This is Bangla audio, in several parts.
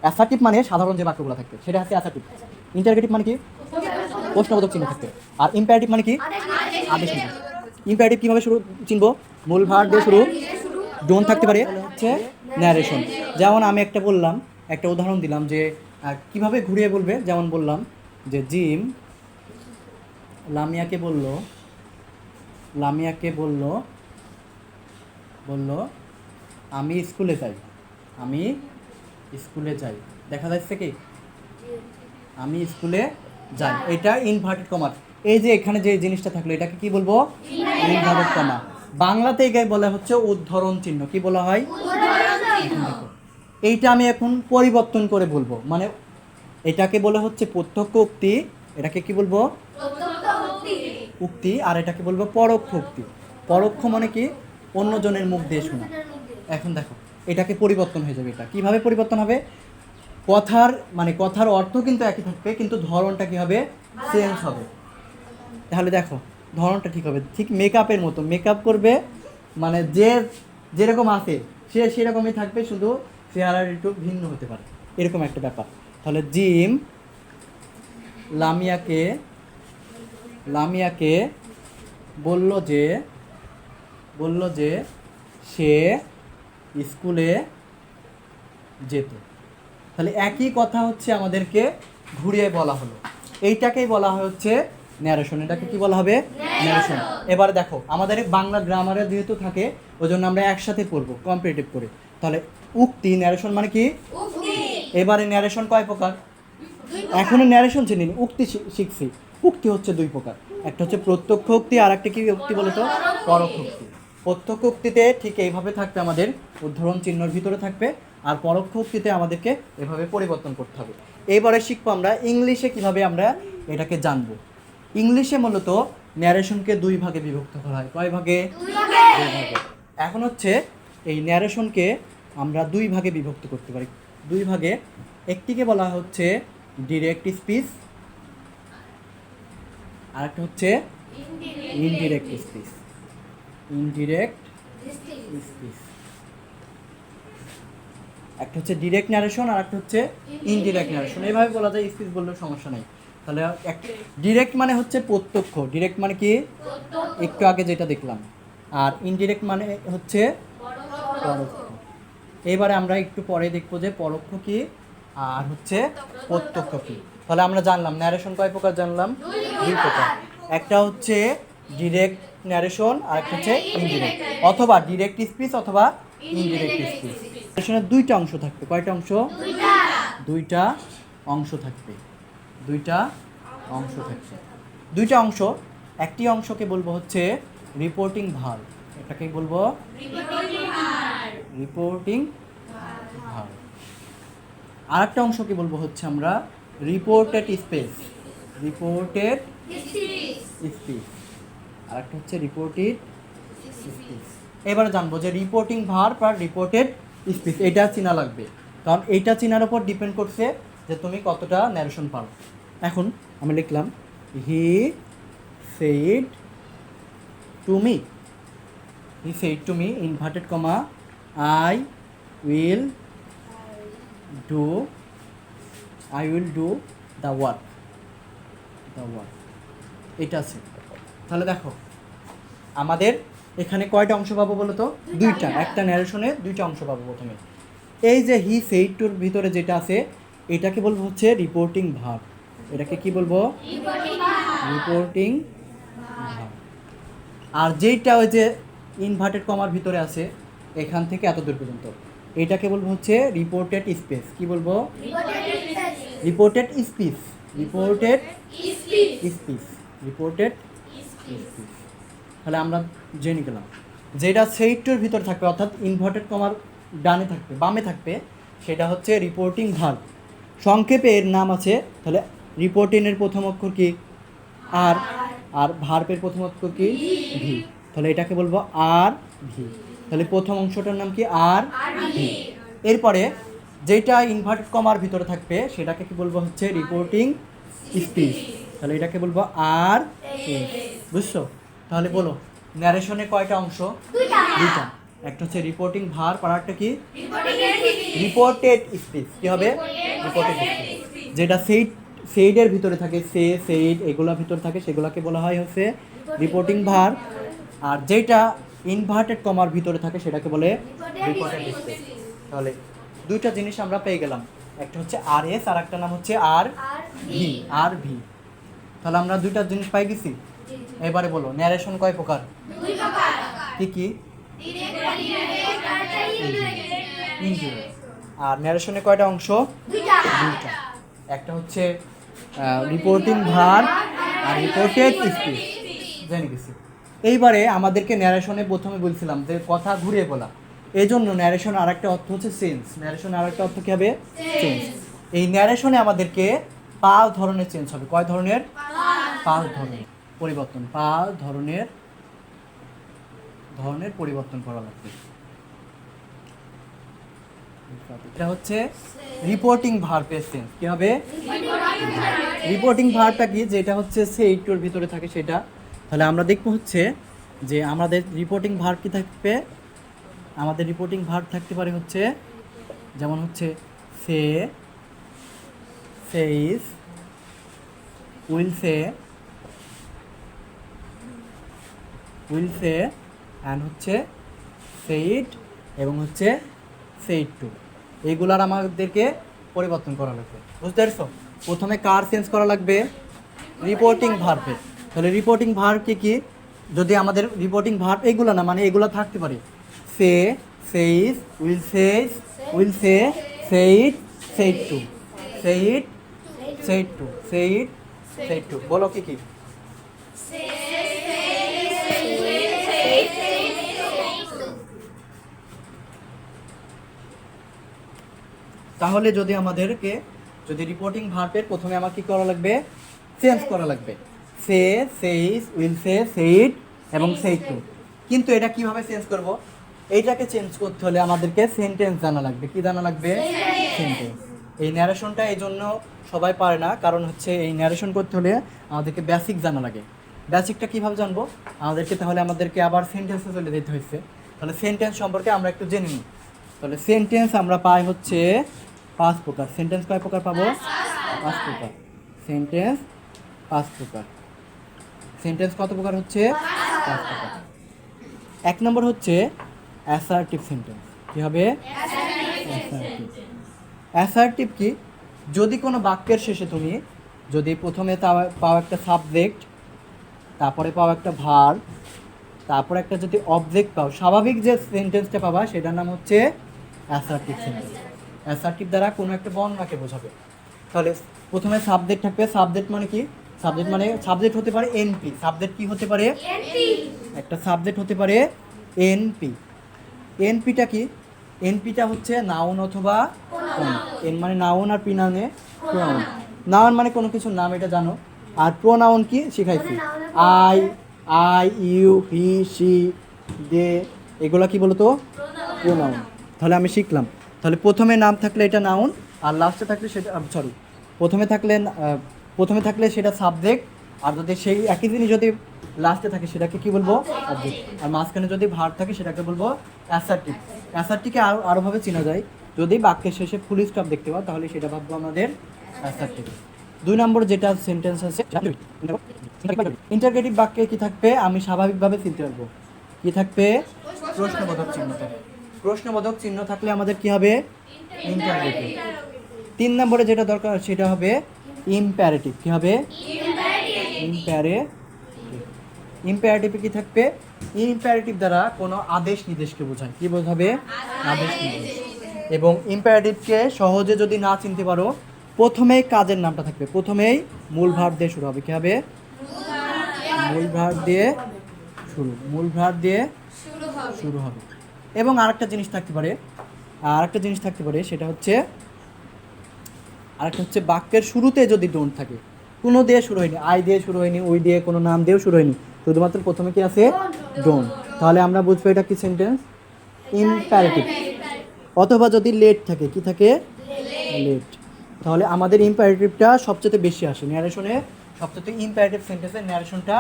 অ্যাসার্টিভ মানে সাধারণ যে বাক্যগুলো থাকবে সেটা হচ্ছে অ্যাসার্টিভ। ইন্টারগেটিভ মানে কি? প্রশ্নবোধক চিহ্ন থাকবে। আর ইম্পারেটিভ মানে কি? আদেশ নিয়ে। ইম্পারেটিভ কীভাবে শুরু চিনবো? মূল ভার্ব দিয়ে শুরু, ডোন্ট থাকতে পারে, হচ্ছে ন্যারেশন। যেমন আমি একটা বললাম, একটা উদাহরণ দিলাম যে কিভাবে ঘুরিয়ে বলবে, যেমন বললাম যে জিম লামিয়াকে বলল আমি স্কুলে যাই। দেখা যাচ্ছে কি? আমি স্কুলে যাই, এটা ইনভার্টেড কমা। এই যে এখানে যে জিনিসটা থাকলো এটাকে কি বলবো? Inverted comma. বাংলাতে এটাই বলা হচ্ছে উদ্ধরণ চিহ্ন। কি বলা হয়? দেখো, এইটা আমি এখন পরিবর্তন করে বলবো, মানে এটাকে বলা হচ্ছে প্রত্যক্ষ উক্তি, এটাকে কি বলবো? উক্তি। আর এটাকে বলবো পরোক্ষ উক্তি। পরোক্ষ মানে কি? অন্যজনের মুখ দিয়ে শোনা। এখন দেখো, এটাকে পরিবর্তন হয়ে যাবে। এটা কিভাবে পরিবর্তন হবে? কথার অর্থ কিন্তু একই থাকবে, কিন্তু ধরনটা কি হবে? চেঞ্জ হবে। তাহলে দেখো, ধরনটা ঠিক হবে, ঠিক মেকআপের মতো। মেকআপ করবে মানে যে যেরকম আছে সে সেরকমই থাকবে, শুধু চেহারার একটু ভিন্ন হতে পারে, এরকম একটা ব্যাপার। তাহলে জিম লামিয়াকে বলল যে সে স্কুলে যেত। তাহলে একই কথা হচ্ছে আমাদেরকে ঘুরিয়ে বলা হলো, এইটাকেই বলা হচ্ছে ন্যারেশন। এটাকে কি বলা হবে? ন্যারেশন। এবারে দেখো, আমাদের বাংলা গ্রামারে যেহেতু থাকে ওই জন্য আমরা একসাথে পড়বো কম্পারেটিভ করে। তাহলে উক্তি, ন্যারেশন মানে কি? এবারে ন্যারেশন কয় প্রকার? এখনো ন্যারেশন চিনি, উক্তি শিখছি। উক্তি হচ্ছে দুই প্রকার, একটা হচ্ছে প্রত্যক্ষ উক্তি, আর একটা কি উক্তি বলতো? পরোক্ষ উক্তি। প্রত্যক্ষ উক্তিতে ঠিক এইভাবে থাকবে, আমাদের উদ্ধরণ চিহ্নর ভিতরে থাকবে, আর পরোক্ষ উক্তিতে আমাদেরকে এভাবে পরিবর্তন করতে হবে। এবারে শিখবো আমরা ইংলিশে কিভাবে আমরা এটাকে জানবো। ইংলিশে মূলত ন্যারেশনকে দুই ভাগে বিভক্ত করা হয়। কয় ভাগে? দুই ভাগে। এখন হচ্ছে এই ন্যারেশনকে আমরা দুই ভাগে বিভক্ত করতে পারি। দুই ভাগে, একটিকে বলা হচ্ছে ডিরেক্ট স্পিচ, আর একটা হচ্ছে ইনডিরেক্ট স্পিচ। একটা হচ্ছে ডিরেক্ট ন্যারেশন, আর একটা হচ্ছে ইনডিরেক্ট ন্যারেশন। এইভাবে বলা যায়, স্পিচ বললেও সমস্যা নাই। তাহলে ডিরেক্ট মানে হচ্ছে প্রত্যক্ষ। ডিরেক্ট মানে কি? একটু আগে যেটা দেখলাম। আর ইনডিরেক্ট মানে হচ্ছে পরোক্ষ। এবারে আমরা একটু পরে দেখবো যে পরোক্ষ কি আর হচ্ছে প্রত্যক্ষ কি। তাহলে আমরা জানলাম ন্যারেশন কয় প্রকার, জানলাম দুই প্রকার। একটা হচ্ছে ডিরেক্ট ন্যারেশন, আর একটা হচ্ছে ইনডিরেক্ট, অথবা ডিরেক্ট স্পিচ অথবা ইনডিরেক্ট স্পিচ। ন্যারেশনের দুইটা অংশ থাকবে। কয়টা অংশ? দুইটা অংশ থাকবে। দুইটা অংশ। একটি অংশকে বলবো হচ্ছে রিপোর্টিং ভার্ব। এটাকে বলবো রিপোর্টিং ভার্ব। আর একটা অংশকে বলবো হচ্ছে আমরা রিপোর্টেড স্পিচ। আর একটা হচ্ছে রিপোর্টেড স্পিচ। এবারে জানবো যে রিপোর্টিং ভার্ব আর রিপোর্টেড স্পিচ, এটা চেনা লাগবে, কারণ এইটা চেনার উপর ডিপেন্ড করছে যে তুমি কতটা ন্যারেশন পারো। এখন আমি লিখলাম he said to me inverted comma I will do the work. এটা আছে। তাহলে দেখো, আমাদের এখানে কয়টা অংশ পাবো বলো তো? দুইটা। একটা ন্যারেশনে দুইটা অংশ পাবো। প্রথমে এই যে হি সেইড টুর ভিতরে যেটা আছে এটাকে বলবো হচ্ছে রিপোর্টিং ভার্ব। এটাকে কি বলবো? Reporting verb. আর যেইটা ওই যে ইনভার্টেড কমার ভিতরে আছে এখান থেকে এত দূর পর্যন্ত, এটাকে বলবো হচ্ছে রিপোর্টেড স্পিচ। কি বলবো? Reported speech. তাহলে আমরা জেনে গেলাম যেটা সেইটুর ভিতর থাকবে, অর্থাৎ ইনভার্টেড কমার ডানে থাকবে, বামে থাকবে, সেটা হচ্ছে রিপোর্টিং ভার্ব। সংক্ষেপে এর নাম আছে। তাহলে রিপোর্টিংয়ের প্রথম অক্ষর কি? আর ভার্বের প্রথম অক্ষর কি? ভি। তাহলে এটাকে বলবো আর ভি। তাহলে প্রথম অংশটার নাম কি? আর ভি। এরপরে যেটা ইনভার্টেড কমার ভিতরে থাকবে সেটাকে কি বলবো হচ্ছে রিপোর্টিং স্পিচ। তাহলে এটাকে বলবো আর এস। বুঝছো? তাহলে বলো ন্যারেশনে কয়টা অংশ? দুইটা। একটা হচ্ছে রিপোর্টিং ভার্ব, আর একটা কি রিপোর্টেড স্পিচ। কি হবে? Reported speech. যেটা সেইডের ভিতরে থাকে, সেইড এগুলোর ভিতরে থাকে, সেগুলোকে বলা হয় হচ্ছে রিপোর্টিং ভার্ব। আর যেটা ইনভার্টেড কমার ভিতরে থাকে সেটাকে বলে রিপোর্টেড স্পিচ। তাহলে দুইটা জিনিস আমরা পেয়ে গেলাম, একটা হচ্ছে আর এস আর একটা নাম হচ্ছে আর ভি। তাহলে আমরা দুইটা জিনিস পাই গেছি। এবারে বলো ন্যারেশন কয় প্রকার? কি কি? আর ন্যারেশনে কয়টা অংশ? দুইটা। একটা হচ্ছে রিপোর্টিং ভার্ব আর রিপোর্টেড স্পিচ, জেনে গেছি। এইবারে আমাদেরকে ন্যারেশনে প্রথমে বলছিলাম যে কথা ঘুরিয়ে বলা, এই জন্য ন্যারেশন আর একটা অর্থ হচ্ছে চেঞ্জ। ন্যারেশন আর একটা অর্থ কি হবে? চেঞ্জ। এই ন্যারেশনে আমাদেরকে 5 ধরনের চেঞ্জ হবে। কয় ধরনের? 5 ধরনের পরিবর্তন। 5 ধরনের পরিবর্তন করা লাগবে। এটা হচ্ছে রিপোর্টিং ভার্বের চেঞ্জ। কি হবে? রিপোর্টিং ভার্বটা কি? যেটা হচ্ছে সেইটুর ভিতরে থাকে সেটা। তাহলে আমরা দেখবো হচ্ছে যে আমাদের রিপোর্টিং ভার্ব কি থাকবে। আমাদের রিপোর্টিং ভার্ব থাকতে পারে হচ্ছে যেমন হচ্ছে সে, সেইস, উইল সে অ্যান্ড হচ্ছে সেইড এবং হচ্ছে সেইড টু। এইগুলার আমাদেরকে পরিবর্তন করা লাগবে। বুঝতে পারছো? প্রথমে কার চেঞ্জ করা লাগবে? রিপোর্টিং ভার্বের। তাহলে রিপোর্টিং ভার্ব কি? যদি আমাদের রিপোর্টিং ভার্ব এগুলো না, মানে এগুলো থাকতে পারে say, says, will say, said, said to, said to. বলো কি কি? তাহলে যদি আমাদেরকে রিপোর্টিং ভার্বের প্রথমে আমার কি করা লাগবে? চেঞ্জ করা লাগবে। সে, সেইস, উইল সে, সেইড এবং সেইড টু। কিন্তু এটা কিভাবে চেঞ্জ করব? এইটাকে চেঞ্জ করতে হলে আমাদেরকে সেন্টেন্স জানা লাগবে। কি জানা লাগবে? সেন্টেন্স। এই ন্যারেশনটা এই জন্য সবাই পারে না, কারণ হচ্ছে এই ন্যারেশন করতে হলে আমাদেরকে বেসিক জানা লাগে। বেসিকটা কিভাবে জানবো? আমাদেরকে আবার সেন্টেন্সে চলে যেতে হয়েছে। তাহলে সেন্টেন্স সম্পর্কে আমরা একটু জেনে নিই। তাহলে সেন্টেন্স আমরা পাই হচ্ছে 5 প্রকার। সেন্টেন্স কয় প্রকার পাবো? 5 প্রকার। সেন্টেন্স 5 প্রকার। সেন্টেন্স কত প্রকার হচ্ছে? 5 প্রকার। 1 নম্বর হচ্ছে অ্যাসার্টিভ সেন্টেন্স। কি হবে? অ্যাসার্টিভ। অ্যাসার্টিভ কি? যদি কোনো বাক্যের শেষে তুমি যদি প্রথমে পাও একটা সাবজেক্ট, তারপরে পাও একটা ভার্ব, তারপর একটা যদি অবজেক্ট পাও, স্বাভাবিক যে সেন্টেন্সটা পাবা সেটার নাম হচ্ছে অ্যাসার্টিভ সেন্টেন্স। অ্যাসার্টিভ দ্বারা কোনো একটা বর্ণনাকে বোঝাবে। তাহলে প্রথমে সাবজেক্ট থাকবে। সাবজেক্ট মানে কি? সাবজেক্ট হতে পারে এনপি। সাবজেক্ট কি হতে পারে? একটা সাবজেক্ট হতে পারে এনপি। এনপিটা কি? এনপিটা হচ্ছে নাউন অথবা প্রোনাউন। এন মানে নাউন আর পি মানে প্রোনাউন। নাউন মানে কোনো কিছুর নাম, এটা জানো। আর প্রোনাউন কি শিখাইছি? আই, ইউ, হি, শি, দে, এগুলা কি বলতো? প্রোনাউন। তাহলে আমি শিখলাম। তাহলে প্রথমে নাম থাকলে এটা নাউন, আর লাস্টে থাকলে সেটা প্রথমে থাকলে সেটা সাবজেক্ট, আর যদি সেই একই জিনিস যদি লাস্টে থাকে সেটাকে কি বলবো? অবজেক্ট। আর মাঝখানে যদি ভার্ব থাকে সেটাকে বলবো অ্যাসার্টিভ। অ্যাসার্টিভকে আরোভাবে চেনা যায়, যদি বাক্যের শেষে ফুল স্টপ দেখতে পাও তাহলে সেটা ভাববো আমাদের অ্যাসার্টিভ। 2 নম্বর যেটা সেন্টেন্স আছে ইন্টারগেটিভ বাক্যে কি থাকবে? আমি স্বাভাবিকভাবে চিনতে পারবো। কি থাকবে? প্রশ্নবোধক চিহ্ন থাকবে। প্রশ্নবোধক চিহ্ন থাকলে আমাদের কি হবে? ইন্টারগেটিভ। 3 নম্বরে যেটা দরকার সেটা হবে ইম্পারেটিভ। কি হবে? ইম্পারেটিভে কি থাকবে? ইম্পারেটিভ দ্বারা কোনো আদেশ নির্দেশকে বোঝায়। কি বোঝাবে? আদেশ নির্দেশ। এবং ইম্পারেটিভকে সহজে যদি না চিনতে পারো, প্রথমেই কাজের নামটা থাকবে, প্রথমেই মূল ভার্ব দিয়ে শুরু হবে। কি হবে? মূল ভার্ব দিয়ে শুরু হবে। এবং আরেকটা জিনিস থাকতে পারে সেটা হচ্ছে বাক্যের শুরুতে যদি ডোন্ট থাকে, কোনো দিয়ে শুরু হয়নি, আই দিয়ে শুরু হয়নি, ওই দিয়ে কোনো নাম দিয়েও শুরু হয়নি, শুধুমাত্র প্রথমে কি আছে? ডোন্ট। তাহলে আমরা বুঝবো এটা কি সেন্টেন্স? ইম্পারেটিভ। অথবা যদি লেট থাকে, কি থাকে? লেট। তাহলে আমাদের ইম্পারেটিভটা সবচেয়ে বেশি আসে ন্যারেশনে। সবচেয়ে ইম্পারেটিভ সেন্টেন্সের ন্যারেশনটা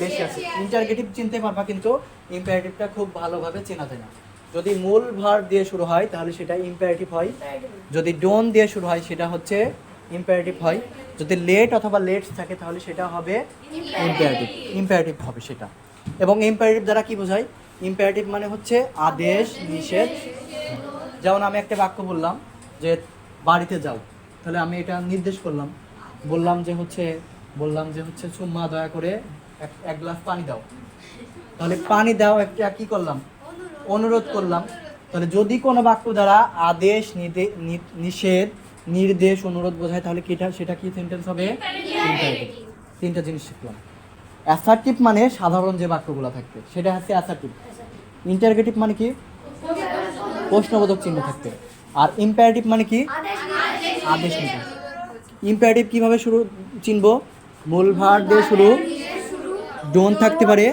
বেশি আসে। ইন্টারগেটিভ চিনতে পারবা, কিন্তু ইম্পারেটিভটা খুব ভালোভাবে চেনা যায় না। যদি মূল ভার্ব দিয়ে শুরু হয় তাহলে সেটা ইম্পারেটিভ হয়, যদি ডোন দিয়ে শুরু হয় সেটা হচ্ছে ইম্পারেটিভ হয়, যদি লেট অথবা লেটস থাকে তাহলে সেটা হবে ইম্পারেটিভ, ইম্পারেটিভ হবে সেটা। এবং ইম্পারেটিভ দ্বারা কি বোঝায়? ইম্পারেটিভ মানে হচ্ছে আদেশ নিষেধ। যেমন আমি একটা বাক্য বললাম যে বাড়িতে যাও, তাহলে আমি এটা নির্দেশ করলাম, বললাম যে হচ্ছে সুম্মা দয়া করে এক গ্লাস পানি দাও। তাহলে পানি দাও একটা কি করলাম? অনুরোধ করলাম। তাহলে যদি কোনো বাক্য দ্বারা আদেশ নিষেধ নির্দেশ অনুরোধ বোঝায় তাহলে সেটা কি সেন্টেন্স হবে? ইম্পারেটিভ। তিনটা জিনিস শিখলাম। অ্যাসার্টিভ মানে সাধারণ যে বাক্যগুলো থাকবে সেটা হচ্ছে অ্যাসার্টিভ। ইন্টারগেটিভ মানে কি? প্রশ্নবোধক চিহ্ন থাকবে। আর ইম্পারেটিভ মানে কি? আদেশ নিষেধ। ইম্পারেটিভ কিভাবে শুরু চিনব? মূল ভার্ব দিয়ে শুরু, ডোন্ট থাকতে পারে,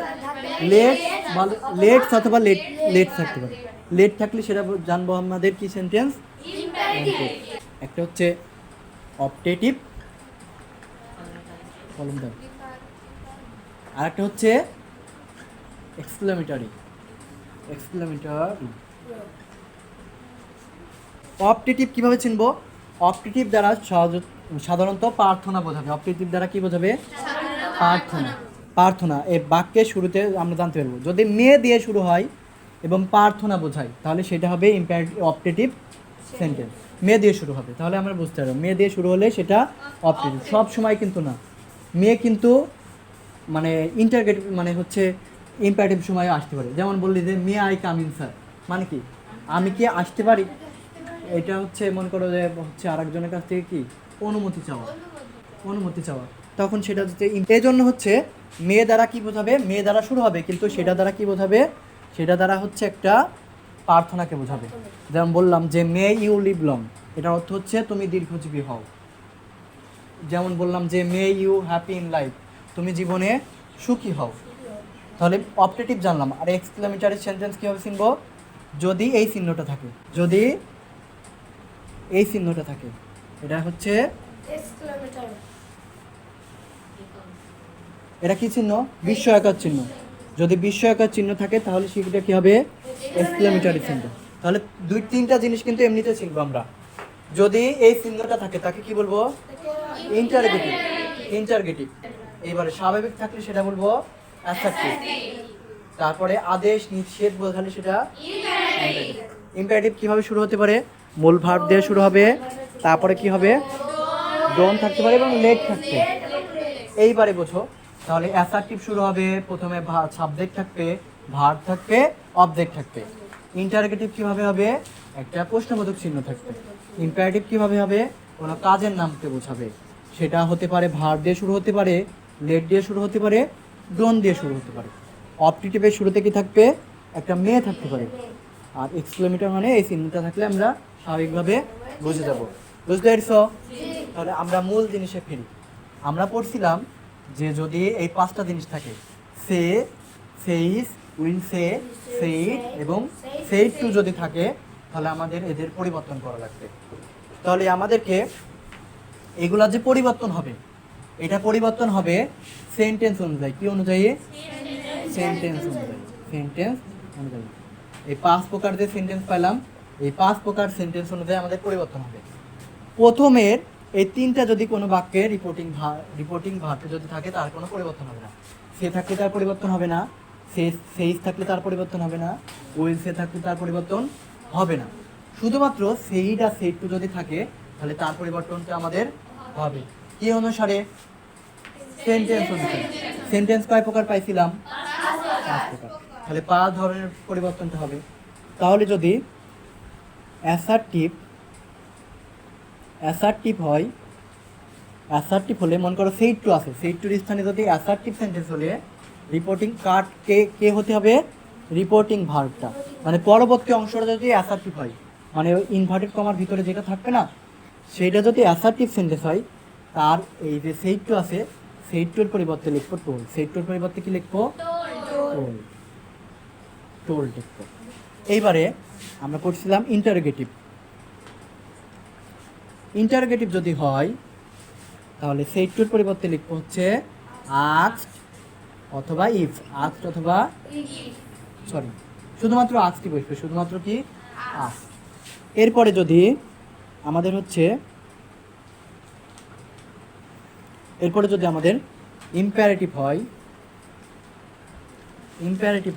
লেটস অথবা লেট থাকতে পারে। লেট থাকলে সেটা জানবো আমাদের কি সেন্টেন্স? একটা হচ্ছে অপটেটিভ, আর একটা হচ্ছে এক্সক্লামেটরি। অপটেটিভ কিভাবে চিনব? অপটেটিভ দ্বারা সাধারণত প্রার্থনা বোঝাবে। অপটেটিভ দ্বারা কি বোঝাবে? প্রার্থনা। এই বাক্যের শুরুতে আমরা জানতে পারবো যদি মেয়ে দিয়ে শুরু হয় এবং প্রার্থনা বোঝায় তাহলে সেটা হবে অপটেটিভ সেন্টেন্স। মেয়ে দিয়ে শুরু হবে তাহলে আমরা বুঝতে পারবো মেয়ে দিয়ে শুরু হলে সেটা অপটেটিভ। সব সময় কিন্তু না, মেয়ে কিন্তু মানে ইন্টারগেটিভ মানে হচ্ছে ইম্পারেটিভ সময়ে আসতে পারে। যেমন বললি যে may I come in sir, মানে কি আমি কি আসতে পারি? এটা হচ্ছে মনে করো যে হচ্ছে আরেকজনের কাছ থেকে কি অনুমতি চাওয়া, তখন সেটা হচ্ছে এই জন্য হচ্ছে মেয়ে দ্বারা কি বোঝাবে? মেয়ে দ্বারা শুরু হবে কিন্তু সেটা দ্বারা কি বোঝাবে? সেটা দ্বারা হচ্ছে একটা প্রার্থনাকে বোঝাবে। যেমন বললাম যে মে ইউ লিভ লং, এটার অর্থ হচ্ছে তুমি দীর্ঘজীবী হও। যেমন বললাম যে may you happy in life, তুমি জীবনে সুখী হও। তাহলে অপটেটিভ জানলাম। আর এক্সক্লামেটরি সেন্টেন্স কীভাবে চিনব? যদি এই চিহ্নটা থাকে, এটা হচ্ছে এটা কি চিহ্ন? বিস্ময়কর চিহ্ন। যদি বিস্ময়কর চিহ্ন থাকে তাহলে সেটা কি হবে? এক্সক্লামেটরি চিহ্ন। তাহলে তিনটা জিনিস কিন্তু এমনিতে চিনবো আমরা। যদি এই চিহ্নটা থাকে তাকে কি বলবো? ইন্টারগেটিভ। এবারে স্বাভাবিক থাকলে সেটা বলবো অ্যাসার্টিভ। তারপরে আদেশ নিষেধ বোঝালে সেটা ইম্পারেটিভ। কিভাবে শুরু হতে পারে? মূল ভার্ব দিয়ে শুরু হবে, তারপরে কি হবে? ডোন্ট থাকতে পারে এবং লেট থাকতে। এইবারে বোঝো, তাহলে অ্যাসার্টিভ শুরু হবে, প্রথমে সাবজেক্ট থাকবে, ভার্ব থাকবে, অবজেক্ট থাকবে। ইন্টারগেটিভ কিভাবে হবে? একটা প্রশ্নবোধক চিহ্ন থাকবে। ইম্পারেটিভ কিভাবে হবে? কোনো কাজের নামকে বোঝাবে, সেটা হতে পারে ভার্ব দিয়ে শুরু হতে পারে, লেট দিয়ে শুরু হতে পারে, ডোন্ট দিয়ে শুরু হতে পারে। অপটেটিভের শুরুতে কি থাকবে? একটা মেয়ে থাকতে পারে। আর এক্সক্লেমেটর মানে এই চিহ্নটা থাকলে আমরা স্বাভাবিকভাবে বুঝে যাব। বুঝতে পেরেছো? তাহলে আমরা মূল জিনিসে ফিরি। আমরা পড়ছিলাম যে যদি এই পাঁচটা জিনিস থাকে, সে, সেইস, উইল সে, সেইড এবং সেইড টু যদি থাকে তাহলে আমাদের এদের পরিবর্তন করা লাগবে। তাহলে আমাদেরকে এগুলা যে পরিবর্তন হবে, এটা পরিবর্তন হবে সেন্টেন্স অনুযায়ী। কি অনুযায়ী? সেন্টেন্স অনুযায়ী। এই 5 প্রকার যে সেন্টেন্স পেলাম, এই 5 প্রকার সেন্টেন্স অনুযায়ী আমাদের পরিবর্তন হবে। প্রথমের এই তিনটা যদি কোনো বাক্যে রিপোর্টিং ভার্ব যদি থাকে তার কোনো পরিবর্তন হবে না। সে থাকলে তার পরিবর্তন হবে না, সেইস থাকলে তার পরিবর্তন হবে না, উইল সে থাকলে তার পরিবর্তন হবে না। শুধুমাত্র সেইড আর সেইড টু যদি থাকে তাহলে তার পরিবর্তনটা আমাদের হবে। কি অনুসারে? সেন্টেন্স অনুসারে। সেন্টেন্স কয় প্রকার পাইছিলাম? 5 প্রকার। তাহলে 5 ধরনের পরিবর্তনটা হবে। তাহলে যদি অ্যাসার্টিভ হয়, অ্যাসার্টিভ হলে মনে করো সেইড টু আছে, সেইড টুর স্থানে যদি অ্যাসার্টিভ সেন্টেন্স হলে রিপোর্টিং কার্ড কে হতে হবে? রিপোর্টিং ভার্বটা, মানে পরবর্তী অংশটা যদি অ্যাসার্টিভ হয়, মানে ইনভার্টেড কমার ভিতরে যেটা থাকবে না সেইটা যদি অ্যাসার্টিভ সেন্টেন্স হয়, তার এই যে সেইড টু আছে, সেইড টুর পরিবর্তে লিখবো টোল। সেইড টুর পরিবর্তে কি লিখবো? টোল লিখবো। এইবারে আমরা করছিলাম ইন্টারোগেটিভ যদি হয় তাহলে সেইড টুর পরিবর্তে লিখবো হচ্ছে আস্কড অথবা ইফ। শুধুমাত্র আজটি বসবে, শুধুমাত্র কি আজ। এরপরে যদি আমাদের হচ্ছে এরপরে যদি আমাদের ইম্পারেটিভ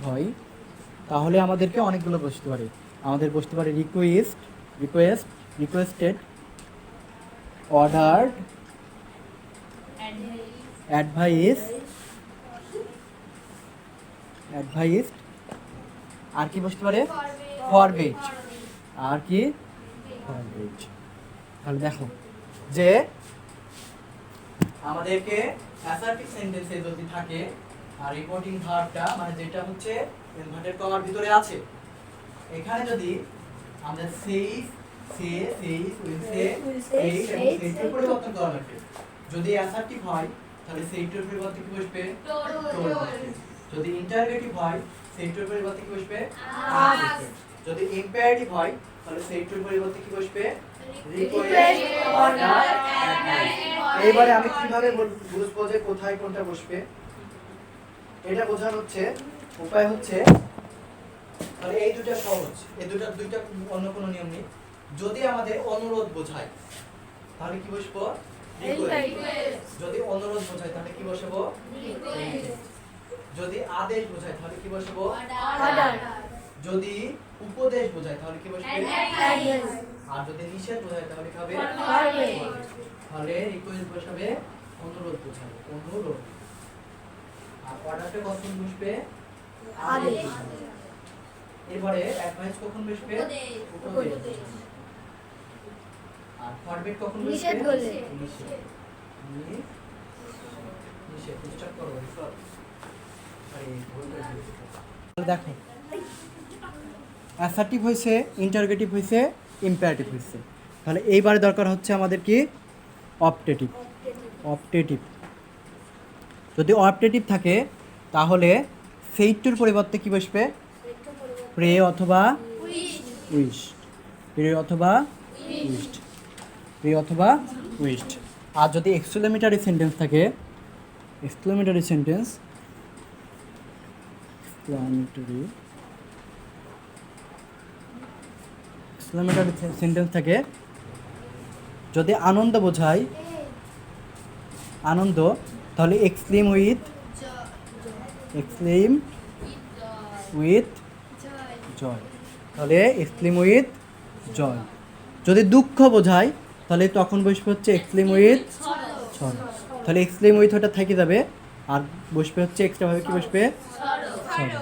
হয় তাহলে আমাদেরকে অনেকগুলো বসতে পারে। আমাদের বসতে পারে রিকোয়েস্টেড, অর্ডার্ড, অ্যাডভাইসড, আর কি বসতে পারে ফরবিড, আর কি ফরবিড। তাহলে দেখো যে আমাদেরকে অ্যাসার্টিভ সেন্টেন্সে যদি থাকে আর রিপোর্টিং ভার্বটা মানে যেটা হচ্ছে ইনভার্টেড কমার ভিতরে আছে, এখানে যদি আমরা সেইস, সে, সেইস, উইল সে, এই এবং সেইটার পরিবর্তন করা লাগে। যদি অ্যাসার্টিভ হয় তাহলে সেইটার পরিবর্তে কি বসবে টোল বসবে। যদি ইন্টারোগেটিভ হয় সেইটার পরিবর্তে কি বসবে আস বসবে। যদি ইম্পারেটিভ হয় তাহলে সেইটার পরিবর্তে কি বসবে রিকোয়েস্ট, অর্ডার, অ্যাডভাইস। এইবারে আমি কিভাবে বুঝবো যে কোথায় কোনটা বসবে? এটা বোঝার হচ্ছে উপায় হচ্ছে, তাহলে এই দুটো সহজ, এই দুইটা অন্য কোনো নিয়ম নেই। যদি আমাদের অনুরোধ বোঝায় তাহলে কি বসবো রিকোয়েস্ট। যদি অনুরোধ বোঝায় তাহলে কি বসাবো রিকোয়েস্ট। যদি আদেশ বোঝায় তাহলে কি বসাবো অর্ডার। যদি উপদেশ বোঝায় তাহলে কি বসবে অ্যাডভাইস। আর যদি নিষেধ বোঝায় তাহলে কি হবে ফরবিড। তাহলে রিকোয়েস্ট বসাবে অনুরোধ বোঝাবে অনুরোধ, আর অর্ডারটা কখন বসবে আদেশ। এরপরে অ্যাডভাইস কখন বসবে উপদেশ, আর ফরবিড কখন বসবে নিষেধ বলে নিষেধ। স্টপ করো স্টপ। দেখো অ্যাসার্টিভ হয়েছে, ইন্টারোগেটিভ হয়েছে, ইম্পারেটিভ হয়েছে। তাহলে এইবারে দরকার হচ্ছে আমাদের কি অপটেটিভ। যদি অপটেটিভ থাকে তাহলে সেইটুর পরিবর্তে কি বসবে প্রে অথবা উইশড। আর যদি এক্সক্লেমেটরি সেন্টেন্স থাকে, এক্সক্লেমেটরি সেন্টেন্স থাকে, যদি আনন্দ বোঝায় আনন্দ তাহলে এক্সক্লেম উইথ জয়, তাহলে এক্সক্লেম উইথ জয়। যদি দুঃখ বোঝায় তাহলে তখন বসবে হচ্ছে এক্সক্লেম উইথ সরো। তাহলে এক্সক্লেম উইথ ওটা থেকে যাবে, আর বসবে হচ্ছে এক্সট্রা ভাবে কি বসবে সরো,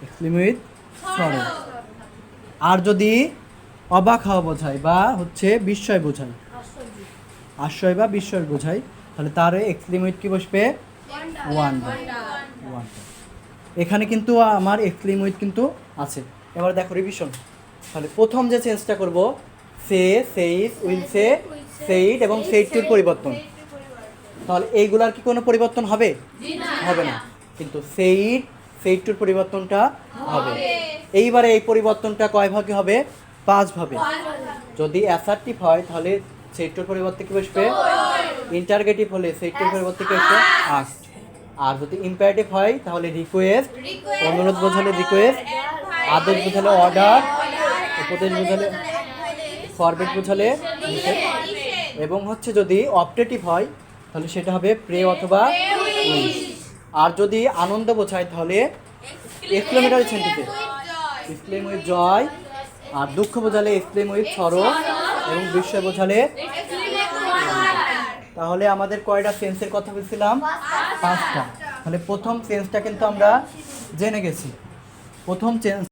এক্সক্লেম উইথ সরো। আর যদি অবাক হওয়া বোঝায় বা হচ্ছে বিস্ময় বোঝায়, আশ্চর্য বা বিস্ময় বোঝায়, তাহলে তার এক্সক্লেম উইথ কি বসবে ওয়ান্ডার। এখানে কিন্তু আমার এক্সক্লেম উইথ কিন্তু আছে। এবার দেখো রিভিশন। তাহলে প্রথম যে চেঞ্জটা করব সে, সেইস, উইল সে, সেইড এবং সেইডটির পরিবর্তন, তাহলে এইগুলার কি কোনো পরিবর্তন হবে হবে না, কিন্তু সেইডটির পরিবর্তনটা হবে। এইবারে এই পরিবর্তনটা কয় ভাগে হবে 5 ভাবে। যদি অ্যাসার্টিভ হয় তাহলে সেইটটির পরিবর্তে কি বসবে ইন্টারোগেটিভ হলে সেইটটির পরিবর্তে কি বসবে আস্কড। আর যদি ইম্পারেটিভ হয় তাহলে রিকোয়েস্ট, অনুরোধ বোঝালে রিকোয়েস্ট, আদেশ বোঝালে অর্ডার, উপদেশ বোঝালে ফরবিড বোঝালে নিষেধ, এবং হচ্ছে যদি অপটেটিভ হয় তাহলে সেটা হবে প্রে অথবা উইশ। আর যদি আনন্দ বোঝায় তাহলে এক্সক্লেমেটরি সেন্টেন্সে এক্সক্লেম উইথ জয়, আর দুঃখ বোঝালে এক্সক্লেম উইথ সরো, এবং বিস্ময় বোঝালে। তাহলে আমাদের কয়টা সেন্সের কথা বলছিলাম 5টা। তাহলে প্রথম সেন্সটা কিন্তু আমরা জেনে গেছি। প্রথম